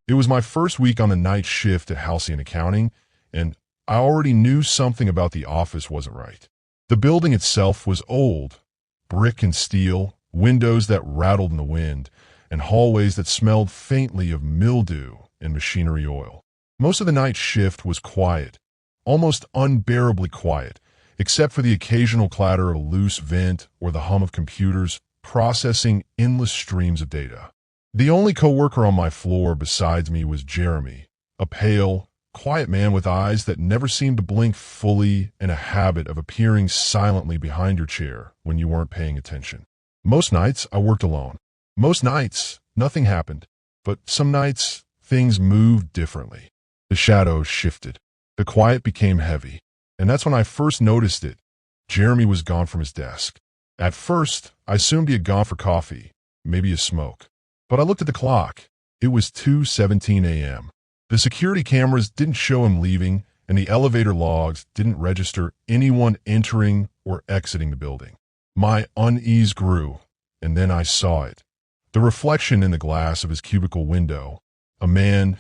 It was my first week on the night shift at Halcyon Accounting, and I already knew something about the office wasn't right. The building itself was old, brick and steel, windows that rattled in the wind, and hallways that smelled faintly of mildew and machinery oil. Most of the night shift was quiet, almost unbearably quiet, except for the occasional clatter of a loose vent or the hum of computers processing endless streams of data. The only coworker on my floor besides me was Jeremy, a pale, quiet man with eyes that never seemed to blink fully and a habit of appearing silently behind your chair when you weren't paying attention. Most nights, I worked alone. Most nights, nothing happened. But some nights, things moved differently. The shadows shifted. The quiet became heavy. And that's when I first noticed it. Jeremy was gone from his desk. At first, I assumed he had gone for coffee, maybe a smoke. But I looked at the clock. It was 2:17 a.m. The security cameras didn't show him leaving, and the elevator logs didn't register anyone entering or exiting the building. My unease grew, and then I saw it. The reflection in the glass of his cubicle window. A man,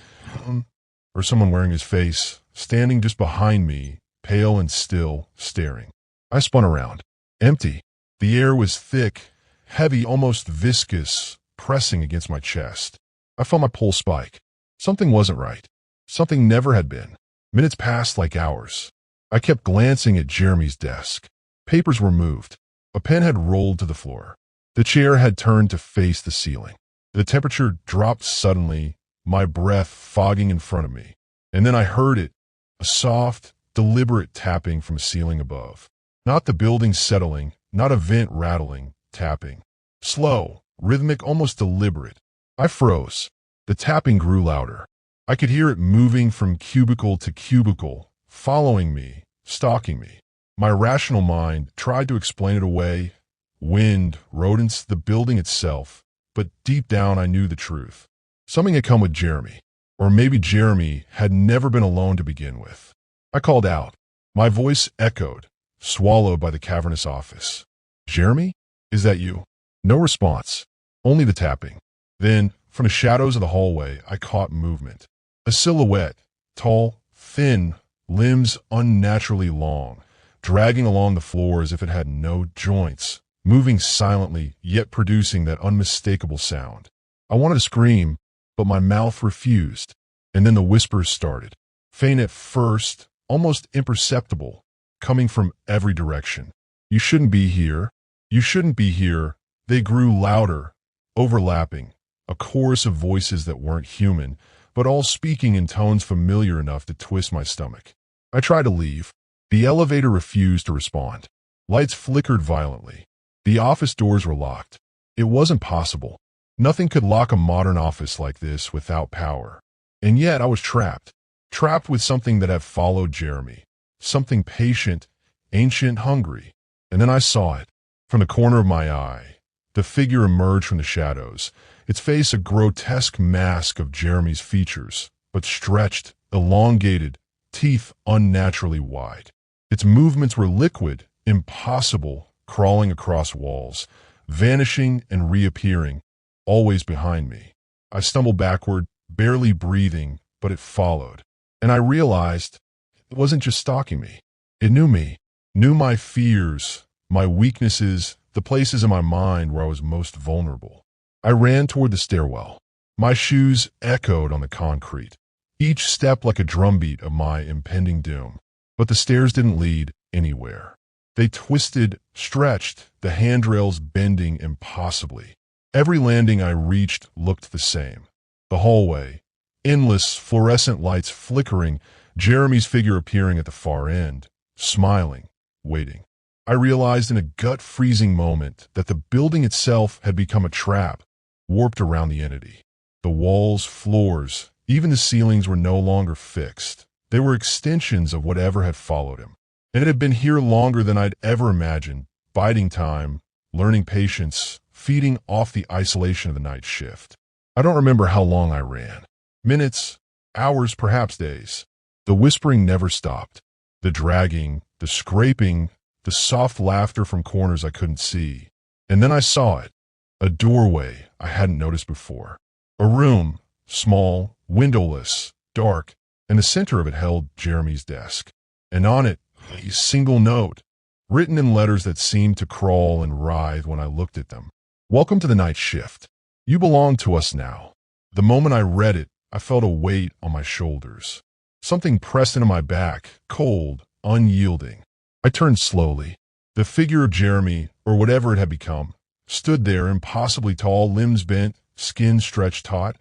or someone wearing his face, standing just behind me, pale and still, staring. I spun around. Empty. The air was thick, heavy, almost viscous, pressing against my chest. I felt my pulse spike. Something wasn't right. Something never had been. Minutes passed like hours. I kept glancing at Jeremy's desk. Papers were moved. A pen had rolled to the floor. The chair had turned to face the ceiling. The temperature dropped suddenly, my breath fogging in front of me. And then I heard it, a soft, deliberate tapping from the ceiling above. Not the building settling, not a vent rattling, tapping. Slow, rhythmic, almost deliberate. I froze. The tapping grew louder. I could hear it moving from cubicle to cubicle, following me, stalking me. My rational mind tried to explain it away. Wind, rodents, the building itself. But deep down I knew the truth. Something had come with Jeremy. Or maybe Jeremy had never been alone to begin with. I called out. My voice echoed, swallowed by the cavernous office. Jeremy? Is that you? No response. Only the tapping. Then, from the shadows of the hallway, I caught movement. A silhouette, tall, thin, limbs unnaturally long, dragging along the floor as if it had no joints, moving silently, yet producing that unmistakable sound. I wanted to scream, but my mouth refused. And then the whispers started. Faint at first, almost imperceptible, coming from every direction. You shouldn't be here. You shouldn't be here. They grew louder, overlapping, a chorus of voices that weren't human, but all speaking in tones familiar enough to twist my stomach. I tried to leave. The elevator refused to respond. Lights flickered violently. The office doors were locked. It wasn't possible. Nothing could lock a modern office like this without power. And yet I was trapped. Trapped with something that had followed Jeremy. Something patient, ancient, hungry. And then I saw it. From the corner of my eye, the figure emerged from the shadows, its face a grotesque mask of Jeremy's features, but stretched, elongated, teeth unnaturally wide. Its movements were liquid, impossible, crawling across walls, vanishing and reappearing, always behind me. I stumbled backward, barely breathing, but it followed. And I realized it wasn't just stalking me. It knew me, knew my fears, my weaknesses, the places in my mind where I was most vulnerable. I ran toward the stairwell. My shoes echoed on the concrete, each step like a drumbeat of my impending doom. But the stairs didn't lead anywhere. They twisted, stretched, the handrails bending impossibly. Every landing I reached looked the same. The hallway, endless fluorescent lights flickering, Jeremy's figure appearing at the far end, smiling, waiting. I realized in a gut-freezing moment that the building itself had become a trap, warped around the entity. The walls, floors, even the ceilings were no longer fixed. They were extensions of whatever had followed him. And it had been here longer than I'd ever imagined, biding time, learning patience, feeding off the isolation of the night shift. I don't remember how long I ran. Minutes, hours, perhaps days. The whispering never stopped. The dragging, the scraping, the soft laughter from corners I couldn't see. And then I saw it. A doorway I hadn't noticed before. A room, small, windowless, dark, and the center of it held Jeremy's desk. And on it, a single note, written in letters that seemed to crawl and writhe when I looked at them. Welcome to the night shift. You belong to us now. The moment I read it, I felt a weight on my shoulders. Something pressed into my back, cold, unyielding. I turned slowly. The figure of Jeremy, or whatever it had become, stood there impossibly tall, limbs bent, skin stretched taut,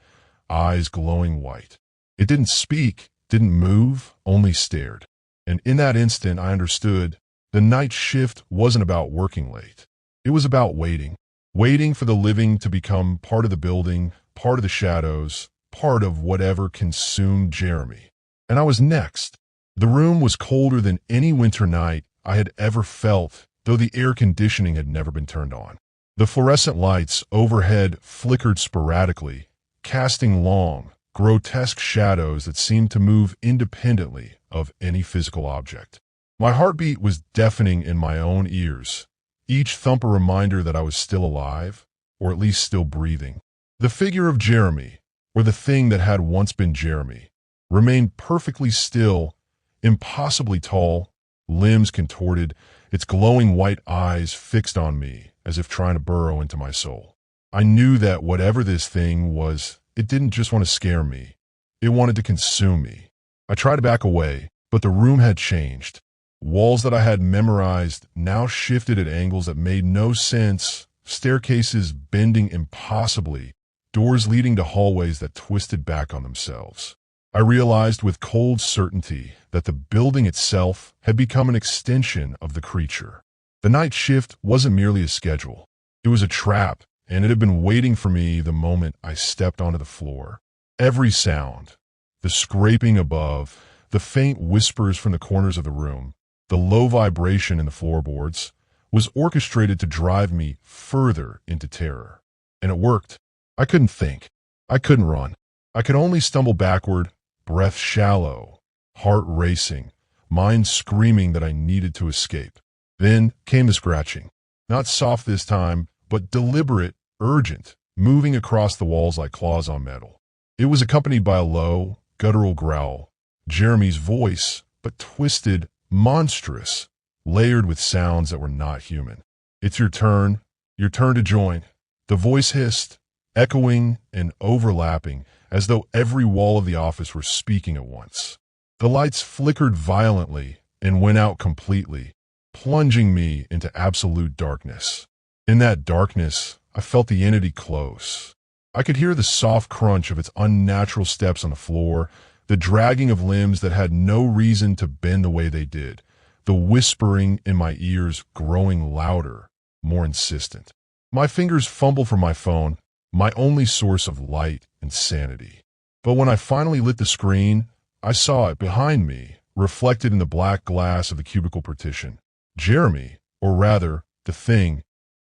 eyes glowing white. It didn't speak, didn't move, only stared. And in that instant, I understood the night shift wasn't about working late. It was about waiting. Waiting for the living to become part of the building, part of the shadows, part of whatever consumed Jeremy. And I was next. The room was colder than any winter night I had ever felt, though the air conditioning had never been turned on. The fluorescent lights overhead flickered sporadically, casting long, grotesque shadows that seemed to move independently of any physical object. My heartbeat was deafening in my own ears, each thump a reminder that I was still alive, or at least still breathing. The figure of Jeremy, or the thing that had once been Jeremy, remained perfectly still, impossibly tall, limbs contorted, its glowing white eyes fixed on me as if trying to burrow into my soul. I knew that whatever this thing was, it didn't just want to scare me. It wanted to consume me. I tried to back away, but the room had changed. Walls that I had memorized now shifted at angles that made no sense, staircases bending impossibly, doors leading to hallways that twisted back on themselves. I realized with cold certainty that the building itself had become an extension of the creature. The night shift wasn't merely a schedule. It was a trap, and it had been waiting for me the moment I stepped onto the floor. Every sound, the scraping above, the faint whispers from the corners of the room, the low vibration in the floorboards, was orchestrated to drive me further into terror. And it worked. I couldn't think. I couldn't run. I could only stumble backward, breath shallow, heart racing, mind screaming that I needed to escape. Then came the scratching. Not soft this time, but deliberate, urgent, moving across the walls like claws on metal. It was accompanied by a low, guttural growl. Jeremy's voice, but twisted, monstrous, layered with sounds that were not human. It's your turn to join. The voice hissed, echoing and overlapping, as though every wall of the office were speaking at once. The lights flickered violently and went out completely, plunging me into absolute darkness. In that darkness, I felt the entity close. I could hear the soft crunch of its unnatural steps on the floor, the dragging of limbs that had no reason to bend the way they did, the whispering in my ears growing louder, more insistent. My fingers fumbled for my phone, my only source of light and sanity. But when I finally lit the screen, I saw it behind me, reflected in the black glass of the cubicle partition. Jeremy, or rather, the thing,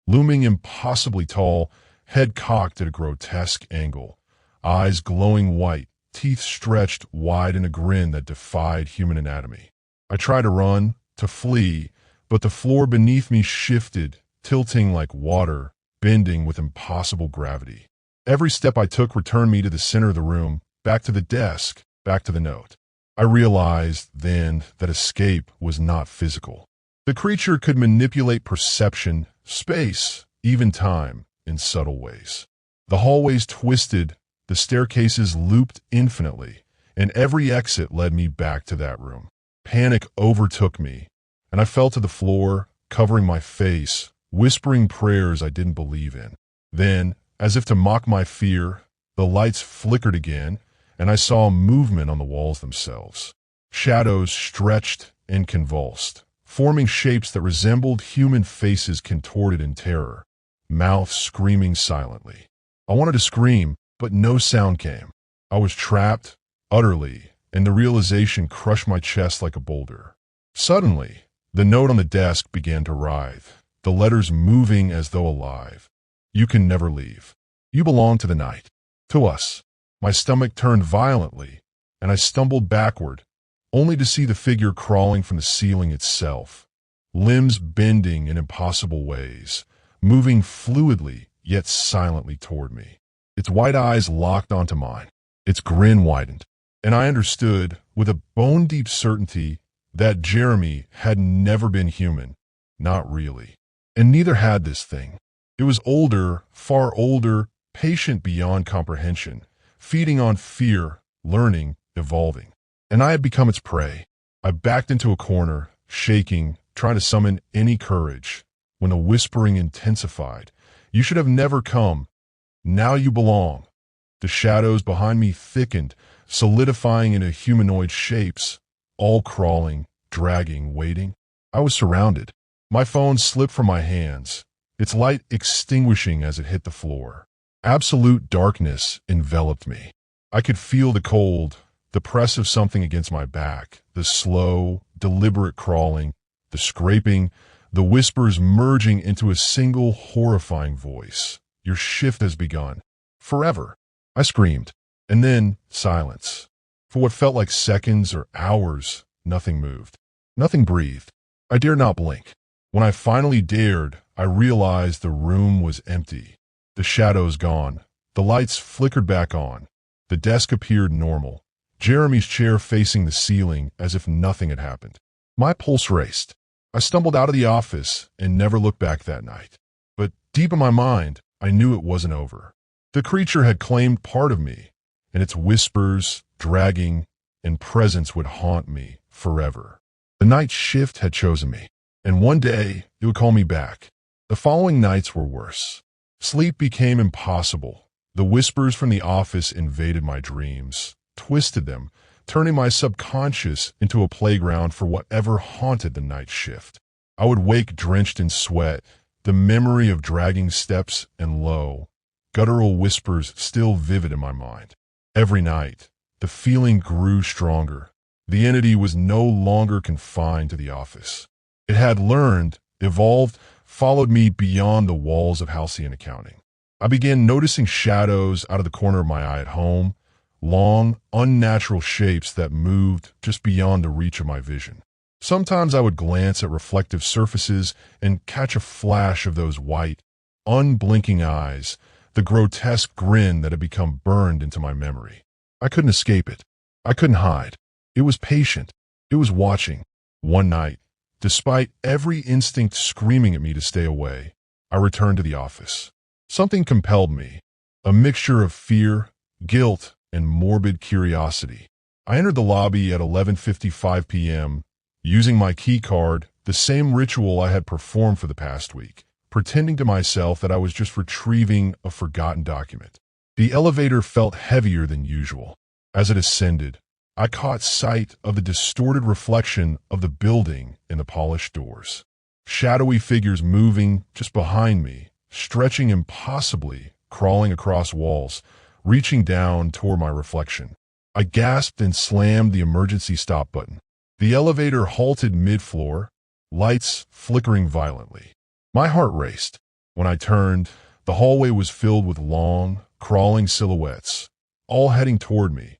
looming impossibly tall, head cocked at a grotesque angle, eyes glowing white, teeth stretched wide in a grin that defied human anatomy. I tried to run, to flee, but the floor beneath me shifted, tilting like water, bending with impossible gravity. Every step I took returned me to the center of the room, back to the desk, back to the note. I realized then that escape was not physical. The creature could manipulate perception, space, even time, in subtle ways. The hallways twisted, the staircases looped infinitely, and every exit led me back to that room. Panic overtook me, and I fell to the floor, covering my face, whispering prayers I didn't believe in. Then, as if to mock my fear, the lights flickered again, and I saw movement on the walls themselves. Shadows stretched and convulsed, forming shapes that resembled human faces contorted in terror, mouths screaming silently. I wanted to scream, but no sound came. I was trapped, utterly, and the realization crushed my chest like a boulder. Suddenly, the note on the desk began to writhe, the letters moving as though alive. You can never leave. You belong to the night. To us. My stomach turned violently, and I stumbled backward, only to see the figure crawling from the ceiling itself, limbs bending in impossible ways, moving fluidly yet silently toward me. Its white eyes locked onto mine. Its grin widened, and I understood with a bone-deep certainty that Jeremy had never been human. Not really. And neither had this thing. It was older, far older, patient beyond comprehension, feeding on fear, learning, evolving. And I had become its prey. I backed into a corner, shaking, trying to summon any courage, when the whispering intensified. You should have never come. Now you belong. The shadows behind me thickened, solidifying into humanoid shapes, all crawling, dragging, waiting. I was surrounded. My phone slipped from my hands, its light extinguishing as it hit the floor. Absolute darkness enveloped me. I could feel the cold, the press of something against my back, the slow, deliberate crawling, the scraping, the whispers merging into a single horrifying voice. Your shift has begun. Forever. I screamed. And then silence. For what felt like seconds or hours, nothing moved. Nothing breathed. I dared not blink. When I finally dared, I realized the room was empty. The shadows gone. The lights flickered back on. The desk appeared normal. Jeremy's chair facing the ceiling as if nothing had happened. My pulse raced. I stumbled out of the office and never looked back that night. But deep in my mind, I knew it wasn't over. The creature had claimed part of me, and its whispers, dragging, and presence would haunt me forever. The night shift had chosen me, and one day it would call me back. The following nights were worse. Sleep became impossible. The whispers from the office invaded my dreams, twisted them, turning my subconscious into a playground for whatever haunted the night shift. I would wake drenched in sweat, the memory of dragging steps and low, guttural whispers still vivid in my mind. Every night, the feeling grew stronger. The entity was no longer confined to the office. It had learned, evolved, followed me beyond the walls of halcyon accounting. I began noticing shadows out of the corner of my eye at home, long, unnatural shapes that moved just beyond the reach of my vision. Sometimes I would glance at reflective surfaces and catch a flash of those white, unblinking eyes, the grotesque grin that had become burned into my memory. I couldn't escape it. I couldn't hide. It was patient. It was watching. One night, despite every instinct screaming at me to stay away, I returned to the office. Something compelled me, a mixture of fear, guilt, and morbid curiosity. I entered the lobby at 11:55 p.m., using my key card, the same ritual I had performed for the past week, pretending to myself that I was just retrieving a forgotten document. The elevator felt heavier than usual. As it ascended, I caught sight of the distorted reflection of the building in the polished doors. Shadowy figures moving just behind me, stretching impossibly, crawling across walls, reaching down toward my reflection. I gasped and slammed the emergency stop button. The elevator halted mid-floor, lights flickering violently. My heart raced. When I turned, the hallway was filled with long, crawling silhouettes, all heading toward me,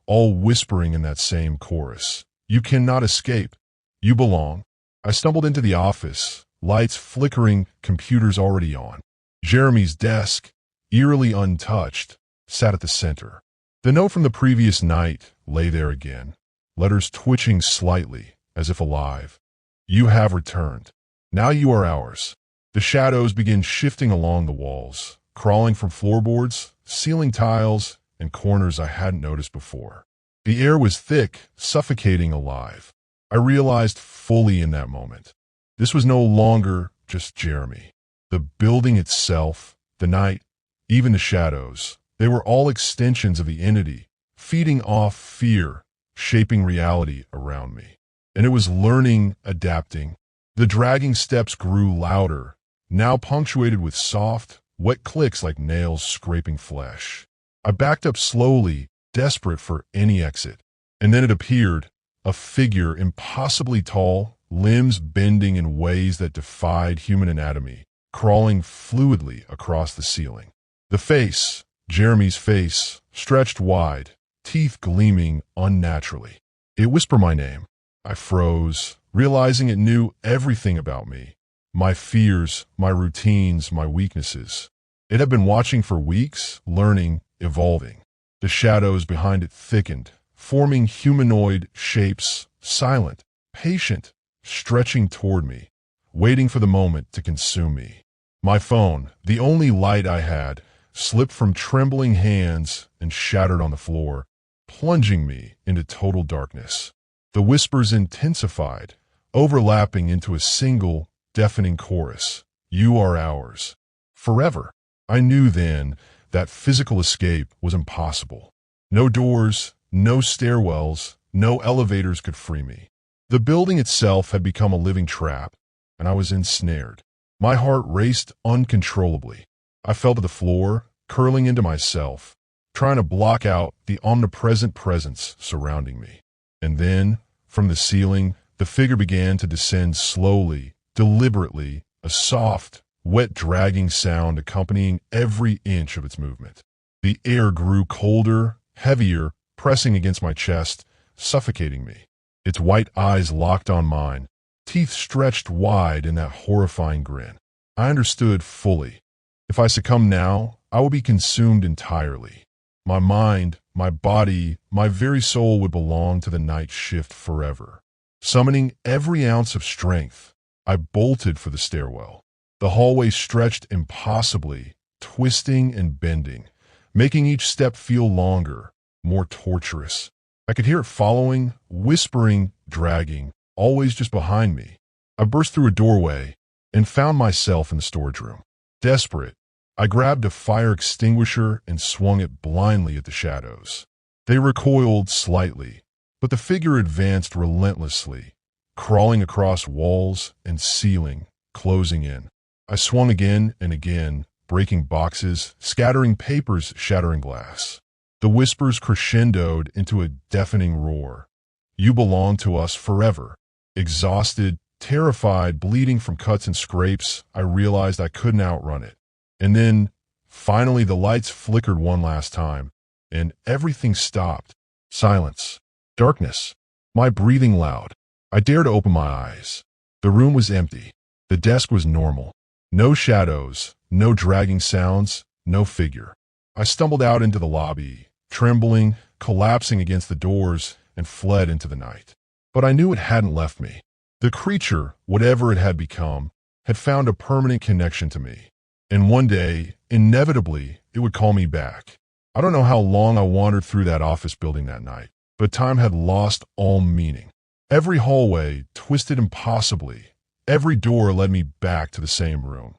all whispering in that same chorus. You cannot escape. You belong. I stumbled into the office, lights flickering, computers already on. Jeremy's desk, eerily untouched, sat at the center. The note from the previous night lay there again, letters twitching slightly, as if alive. You have returned. Now you are ours. The shadows begin shifting along the walls, crawling from floorboards, ceiling tiles, and corners I hadn't noticed before. The air was thick, suffocating alive. I realized fully in that moment. This was no longer just Jeremy. The building itself, the night, even the shadows, they were all extensions of the entity, feeding off fear, shaping reality around me. And it was learning, adapting. The dragging steps grew louder, now punctuated with soft, wet clicks like nails scraping flesh. I backed up slowly, desperate for any exit. And then it appeared, a figure impossibly tall, limbs bending in ways that defied human anatomy, crawling fluidly across the ceiling. The face, Jeremy's face, stretched wide, teeth gleaming unnaturally. It whispered my name. I froze, realizing it knew everything about me. My fears, my routines, my weaknesses. It had been watching for weeks, learning, evolving. The shadows behind it thickened, forming humanoid shapes, silent, patient, stretching toward me, waiting for the moment to consume me. My phone, the only light I had, slipped from trembling hands and shattered on the floor, plunging me into total darkness. The whispers intensified, overlapping into a single, deafening chorus. You are ours. Forever. I knew then that physical escape was impossible. No doors, no stairwells, no elevators could free me. The building itself had become a living trap, and I was ensnared. My heart raced uncontrollably. I fell to the floor, curling into myself, trying to block out the omnipresent presence surrounding me. And then, from the ceiling, the figure began to descend slowly, deliberately, a soft, wet dragging sound accompanying every inch of its movement. The air grew colder, heavier, pressing against my chest, suffocating me. Its white eyes locked on mine, teeth stretched wide in that horrifying grin. I understood fully. If I succumbed now, I would be consumed entirely. My mind, my body, my very soul would belong to the night shift forever. Summoning every ounce of strength, I bolted for the stairwell. The hallway stretched impossibly, twisting and bending, making each step feel longer, more torturous. I could hear it following, whispering, dragging, always just behind me. I burst through a doorway and found myself in the storage room. Desperate, I grabbed a fire extinguisher and swung it blindly at the shadows. They recoiled slightly, but the figure advanced relentlessly, crawling across walls and ceiling, closing in. I swung again and again, breaking boxes, scattering papers, shattering glass. The whispers crescendoed into a deafening roar. You belong to us forever. Exhausted, terrified, bleeding from cuts and scrapes, I realized I couldn't outrun it. And then, finally, the lights flickered one last time, and everything stopped. Silence. Darkness. My breathing loud. I dared to open my eyes. The room was empty. The desk was normal. No shadows, no dragging sounds, no figure. I stumbled out into the lobby, trembling, collapsing against the doors, and fled into the night. But I knew it hadn't left me. The creature, whatever it had become, had found a permanent connection to me. And one day, inevitably, it would call me back. I don't know how long I wandered through that office building that night, but time had lost all meaning. Every hallway twisted impossibly. Every door led me back to the same room.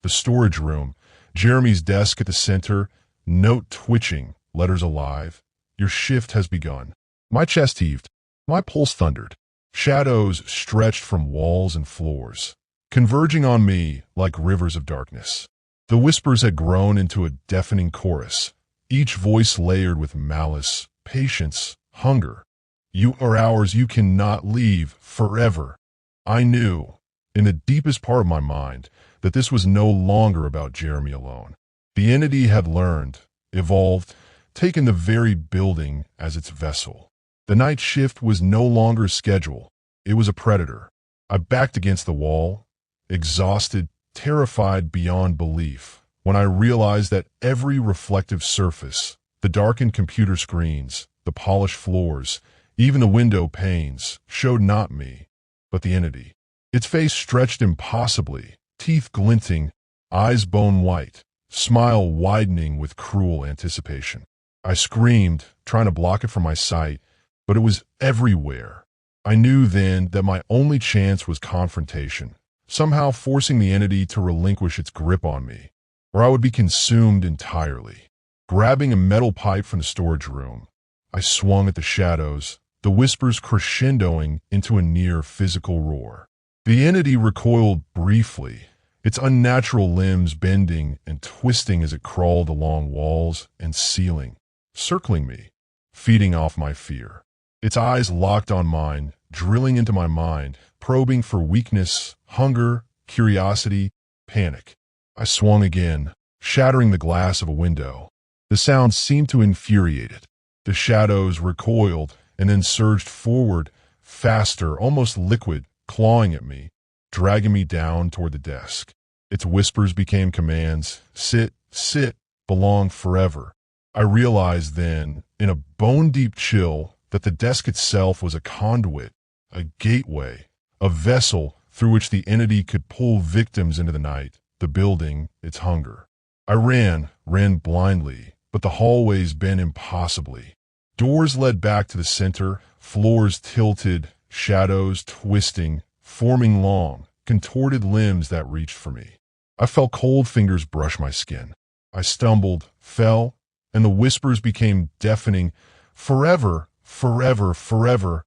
The storage room, Jeremy's desk at the center, note twitching, letters alive. Your shift has begun. My chest heaved. My pulse thundered. Shadows stretched from walls and floors, converging on me like rivers of darkness. The whispers had grown into a deafening chorus, each voice layered with malice, patience, hunger. You are ours, you cannot leave, forever. I knew, in the deepest part of my mind, that this was no longer about Jeremy alone. The entity had learned, evolved, taken the very building as its vessel. The night shift was no longer a schedule. It was a predator. I backed against the wall, exhausted, terrified beyond belief, when I realized that every reflective surface, the darkened computer screens, the polished floors, even the window panes, showed not me, but the entity. Its face stretched impossibly, teeth glinting, eyes bone white, smile widening with cruel anticipation. I screamed, trying to block it from my sight, but it was everywhere. I knew then that my only chance was confrontation, somehow forcing the entity to relinquish its grip on me, or I would be consumed entirely. Grabbing a metal pipe from the storage room, I swung at the shadows, the whispers crescendoing into a near physical roar. The entity recoiled briefly, its unnatural limbs bending and twisting as it crawled along walls and ceiling, circling me, feeding off my fear. Its eyes locked on mine, drilling into my mind, probing for weakness, hunger, curiosity, panic. I swung again, shattering the glass of a window. The sound seemed to infuriate it. The shadows recoiled and then surged forward, faster, almost liquid, clawing at me, dragging me down toward the desk. Its whispers became commands. Sit, belong forever. I realized then, in a bone-deep chill, that the desk itself was a conduit, a gateway, a vessel through which the entity could pull victims into the night, the building, its hunger. I ran blindly, but the hallways bent impossibly. Doors led back to the center, floors tilted, shadows twisting, forming long, contorted limbs that reached for me. I felt cold fingers brush my skin. I stumbled, fell, and the whispers became deafening. Forever, forever, forever.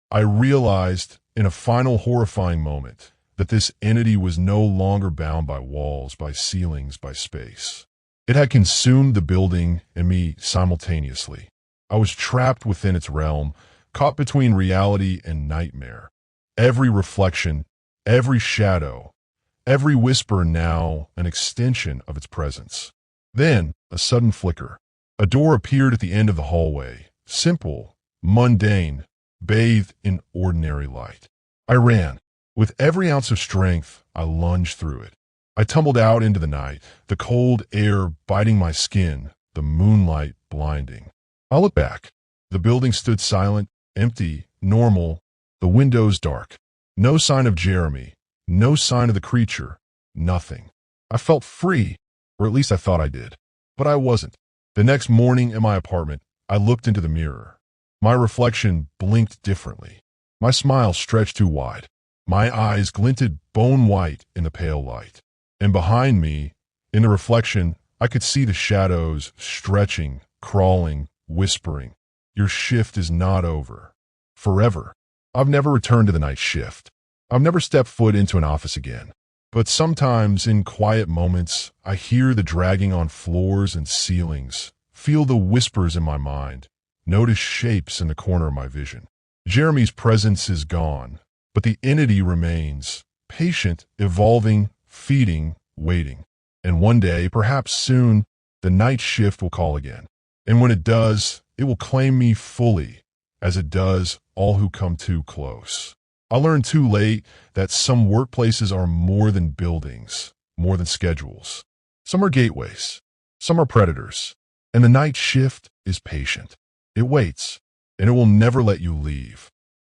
I realized, in a final horrifying moment, that this entity was no longer bound by walls, by ceilings, by space. It had consumed the building and me simultaneously. I was trapped within its realm, caught between reality and nightmare. Every reflection, every shadow, every whisper now an extension of its presence. Then, a sudden flicker. A door appeared at the end of the hallway, simple, mundane, bathed in ordinary light. I ran. With every ounce of strength, I lunged through it. I tumbled out into the night, the cold air biting my skin, the moonlight blinding. I looked back. The building stood silent, empty, normal, the windows dark. No sign of Jeremy, no sign of the creature, nothing. I felt free, or at least I thought I did. But I wasn't. The next morning in my apartment, I looked into the mirror. My reflection blinked differently. My smile stretched too wide. My eyes glinted bone white in the pale light. And behind me, in the reflection, I could see the shadows stretching, crawling, whispering. Your shift is not over. Forever. I've never returned to the night shift. I've never stepped foot into an office again. But sometimes, in quiet moments, I hear the dragging on floors and ceilings, feel the whispers in my mind, notice shapes in the corner of my vision. Jeremy's presence is gone, but the entity remains, patient, evolving, feeding, waiting. And one day, perhaps soon, the night shift will call again. And when it does, it will claim me fully, as it does all who come too close. I learned too late that some workplaces are more than buildings, more than schedules. Some are gateways, some are predators, and the night shift is patient. It waits, and it will never let you leave.